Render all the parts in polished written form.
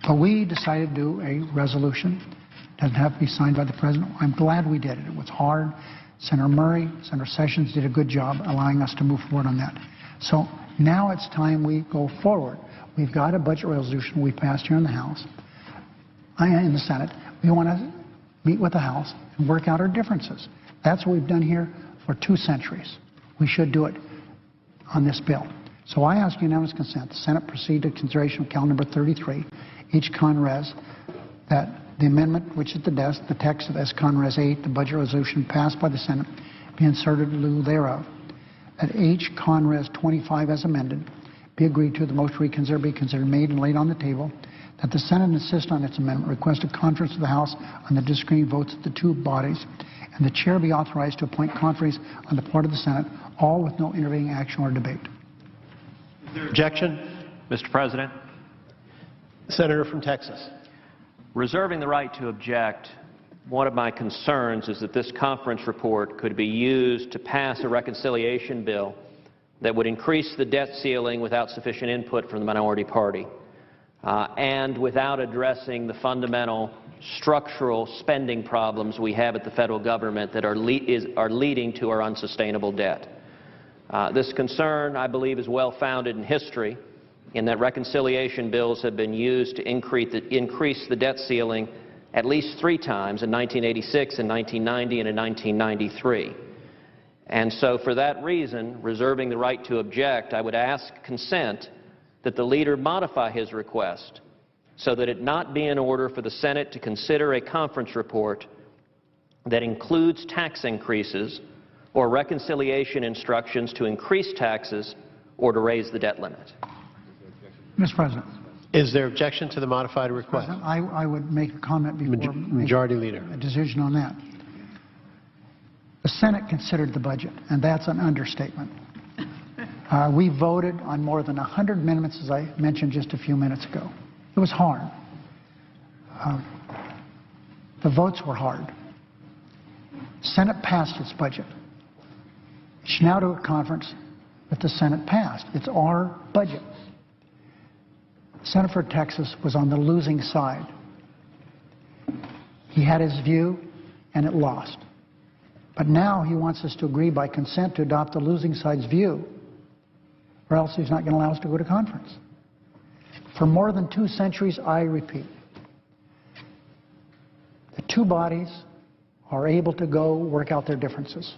But we decided to do a resolution. It doesn't have to be signed by the President. I'm glad we did it. It was hard. Senator Murray, Senator Sessions did a good job allowing us to move forward on that. So now it's time we go forward. We've got a budget resolution we passed here in the House, in the Senate. We want to meet with the House and work out our differences. That's what we've done here for 2 centuries. We should do it on this bill. So I ask unanimous consent. The Senate proceed to consideration of Cal number 33, each con res, that the amendment, which is the desk, the text of S con res 8, the budget resolution passed by the Senate, be inserted in lieu thereof. That H con res 25 as amended be agreed to, the motion reconsider be considered made and laid on the table, that the Senate insist on its amendment, request a conference of the House on the disagreeing votes of the 2 bodies, and the chair be authorized to appoint conferees on the part of the Senate, all with no intervening action or debate. Is there objection? Mr. President. Senator from Texas. Reserving the right to object, one of my concerns is that this conference report could be used to pass a reconciliation bill that would increase the debt ceiling without sufficient input from the minority party and without addressing the fundamental structural spending problems we have at the federal government that are leading to our unsustainable debt. This concern, I believe, is well-founded in history, in that reconciliation bills have been used to increase the debt ceiling at least 3 times, in 1986, in 1990, and in 1993. And so for that reason, reserving the right to object, I would ask consent that the leader modify his request so that it not be in order for the Senate to consider a conference report that includes tax increases or reconciliation instructions to increase taxes or to raise the debt limit. Mr. President. Is there objection to the modified request? I would make a comment before Majority Leader. A decision on that. The Senate considered the budget, and that's an understatement. We voted on more than 100 amendments, as I mentioned just a few minutes ago. It was hard. The votes were hard. Senate passed its budget. It should now do a conference that the Senate passed. It's our budget. Senator from Texas was on the losing side. He had his view, and it lost. But now he wants us to agree by consent to adopt the losing side's view, or else he's not going to allow us to go to conference. For more than 2 centuries, I repeat, the 2 bodies are able to go work out their differences.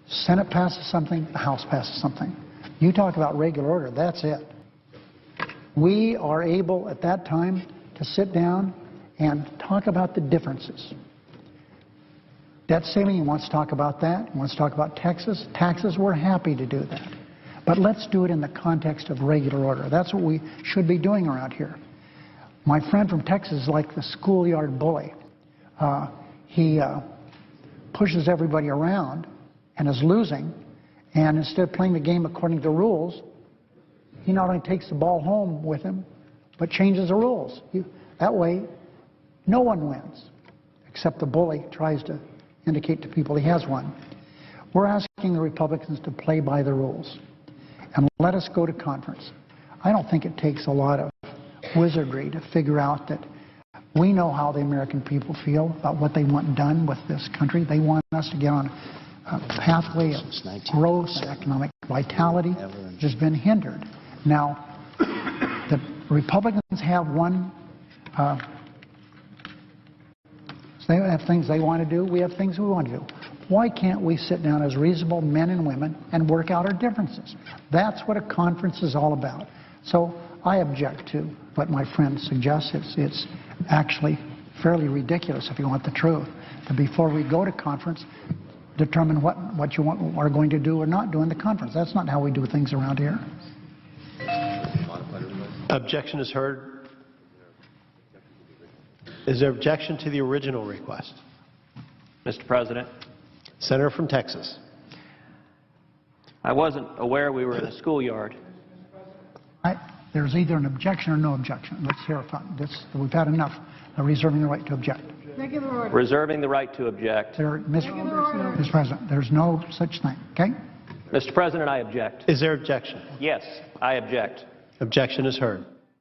Senate passes something, the House passes something. You talk about regular order, that's it. We are able at that time to sit down and talk about the differences. Debt ceiling, he wants to talk about that. He wants to talk about Texas. Taxes, we're happy to do that. But let's do it in the context of regular order. That's what we should be doing around here. My friend from Texas is like the schoolyard bully. He pushes everybody around and is losing, and instead of playing the game according to the rules, he not only takes the ball home with him, but changes the rules. That way, no one wins, except the bully tries to indicate to people he has won. We're asking the Republicans to play by the rules and let us go to conference. I don't think it takes a lot of wizardry to figure out that we know how the American people feel about what they want done with this country. They want us to get on a pathway of growth and economic vitality, which has been hindered. Now, the Republicans have one, they have things they want to do, we have things we want to do. Why can't we sit down as reasonable men and women and work out our differences? That's what a conference is all about. So I object to what my friend suggests. It's actually fairly ridiculous, if you want the truth, that before we go to conference, determine what you are going to do or not do in the conference. That's not how we do things around here. Objection is heard. Is there objection to the original request? Mr. President. Senator from Texas. I wasn't aware we were in a schoolyard. There's either an objection or no objection. Let's hear from this. We've had enough of reserving the right to object. Reserving the right to object. Mr. President, there's no such thing. Okay? Mr. President, I object. Is there objection? Yes, I object. Objection is heard.